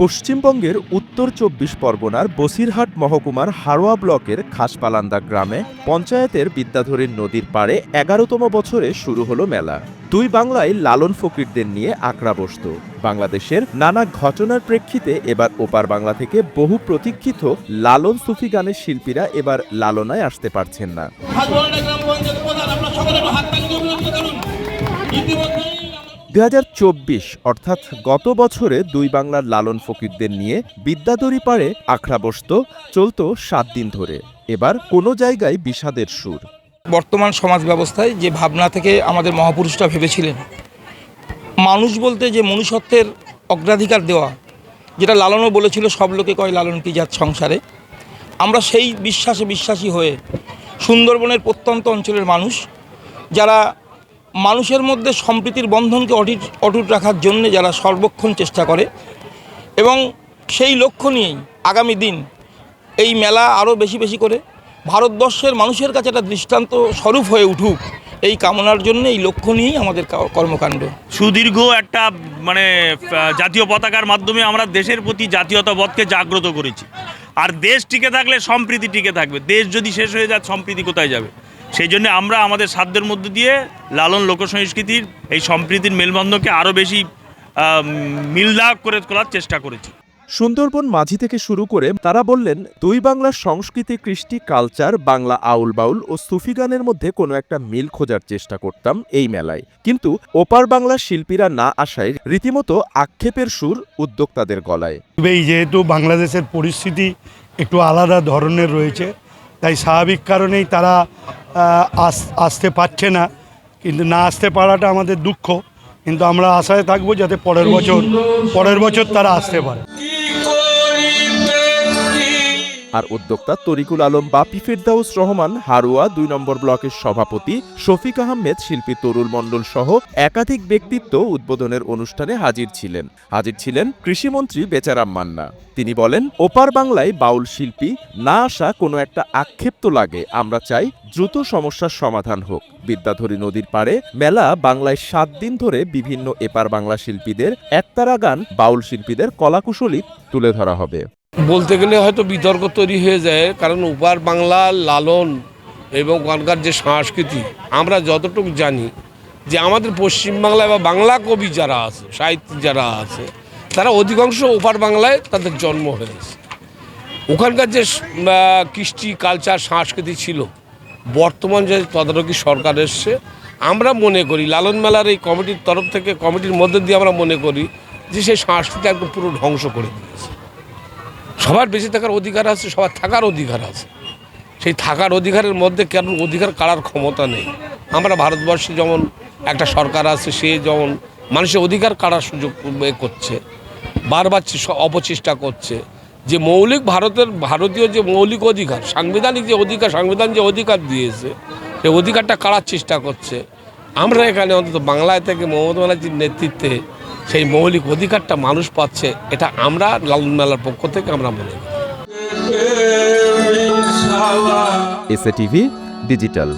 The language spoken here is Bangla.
পশ্চিমবঙ্গের উত্তর ২৪ পরগনার বসিরহাট মহকুমার হাড়োয়া ব্লকের খাসপালান্দা গ্রামে পঞ্চায়েতের বিদ্যাধরী নদীর পাড়ে ১১তম বছরে শুরু হলো মেলা। দুই বাংলায় লালন ফকিরদের নিয়ে আখড়া বসত। বাংলাদেশের নানা ঘটনার প্রেক্ষিতে এবার ওপার বাংলা থেকে বহু প্রতীক্ষিত লালন সুফি গানের শিল্পীরা এবার লালনায় আসতে পারছেন না। ২০২৪ অর্থাৎ গত বছরে দুই বাংলার লালন ফকিরদের নিয়ে বিদ্যাধরী পাড়ে আখড়া বসত, চলত ৭ দিন ধরে। এবার কোনো জায়গায় বিষাদের সুর। বর্তমান সমাজ ব্যবস্থায় যে ভাবনা থেকে আমাদের মহাপুরুষরা ভেবেছিলেন মানুষ বলতে যে মনুষ্যত্বের অগ্রাধিকার দেওয়া, যেটা লালনও বলেছিল, সব লোকে কয় লালন কি জাত সংসারে, আমরা সেই বিশ্বাসী হয়ে সুন্দরবনের প্রত্যন্ত অঞ্চলের মানুষ যারা মানুষের মধ্যে সম্প্রীতির বন্ধনকে অটুট রাখার জন্য যারা সর্বক্ষণ চেষ্টা করে, এবং সেই লক্ষ্য নিয়েই আগামী দিন এই মেলা আরও বেশি করে ভারতবর্ষের মানুষের কাছে একটা দৃষ্টান্ত স্বরূপ হয়ে উঠুক, এই কামনার জন্য এই লক্ষ্য নিয়েই আমাদের কর্মকাণ্ড। সুদীর্ঘ একটা জাতীয় পতাকার মাধ্যমে আমরা দেশের প্রতি জাতীয়তাবোধকে জাগ্রত করেছি। আর দেশ টিকে থাকলে সম্প্রীতি টিকে থাকবে। দেশ যদি শেষ হয়ে যায় সম্প্রীতি কোথায় যাবে? সেই জন্য আমরা আমাদের সাধ্যের মধ্যে দিয়ে লালন লোকসংস্কৃতির এই সম্প্রীতির মেলবন্ধনকে আরও বেশি মিলদাগ করে তোলার চেষ্টা করেছি। সুন্দরবন মাঝি থেকে শুরু করে তারা বললেন, দুই বাংলার সংস্কৃতি, কৃষ্টি, কালচার, বাংলা আউল বাউল ও সুফি গানের মধ্যে কোনো একটা মিল খোঁজার চেষ্টা করতাম এই মেলায়। কিন্তু ওপার বাংলার শিল্পীরা না আসায় রীতিমতো আক্ষেপের সুর উদ্যোক্তাদের গলায়। যেহেতু বাংলাদেশের পরিস্থিতি একটু আলাদা ধরনের রয়েছে, তাই স্বাভাবিক কারণেই তারা আসতে পারছে না। কিন্তু না আসতে পারাটা আমাদের দুঃখ, কিন্তু আমরা আশায় থাকবো যাতে পরের বছর তারা আসতে পারে। আর উদ্যোক্তা তরিকুল আলম বাপি ফেরদাউস রহমান, হাড়োয়া ২ নম্বর ব্লকের সভাপতি শফিক আহমেদ, শিল্পী তরুল মণ্ডল সহ একাধিক ব্যক্তিত্ব উদ্বোধনের অনুষ্ঠানে হাজির ছিলেন কৃষিমন্ত্রী বেচারাম মান্না। তিনি বলেন, ওপার বাংলায় বাউল শিল্পী না আসা কোনো একটা আক্ষেপ তো লাগে। আমরা চাই দ্রুত সমস্যার সমাধান হোক। বিদ্যাধরী নদীর পাড়ে মেলা বাংলায় ৭ দিন ধরে বিভিন্ন এপার বাংলা শিল্পীদের একতারা গান, বাউল শিল্পীদের কলাকুশলী তুলে ধরা হবে। বলতে গেলে হয়তো বিতর্ক তৈরি হয়ে যায়, কারণ ওপার বাংলা লালন এবং ওখানকার যে সংস্কৃতি, আমরা যতটুকু জানি যে আমাদের পশ্চিমবাংলায় বা বাংলা কবি যারা আছে, সাহিত্যিক যারা আছে, তারা অধিকাংশ ওপার বাংলায় তাদের জন্ম হয়েছে। ওখানকার যে কৃষ্টি, কালচার, সংস্কৃতি ছিল, বর্তমান যে তদারকি সরকার এসছে, আমরা মনে করি লালন মেলার এই কমিটির তরফ থেকে, কমিটির মধ্যে দিয়ে আমরা মনে করি যে সেই সংস্কৃতি একদম পুরো ধ্বংস করে দিয়েছে। সবার বেঁচে থাকার অধিকার আছে, সবার থাকার অধিকার আছে। সেই থাকার অধিকারের মধ্যে কেন অধিকার কাড়ার ক্ষমতা নেই। আমরা ভারতবর্ষে যেমন একটা সরকার আছে, সে যেমন মানুষের অধিকার কাড়ার সুযোগ করছে, বারবার অপচেষ্টা করছে, যে মৌলিক ভারতীয় যে মৌলিক অধিকার, সাংবিধানিক যে অধিকার, সংবিধান যে অধিকার দিয়েছে, সেই অধিকারটা কাড়ার চেষ্টা করছে। আমরা এখানে অন্তত বাংলায় থেকে মমতা ব্যানার্জির নেতৃত্বে সেই মৌলিক অধিকারটা মানুষ পাচ্ছে, এটা আমরা লালন মেলার পক্ষ থেকে আমরা মনে করি। SA TV digital.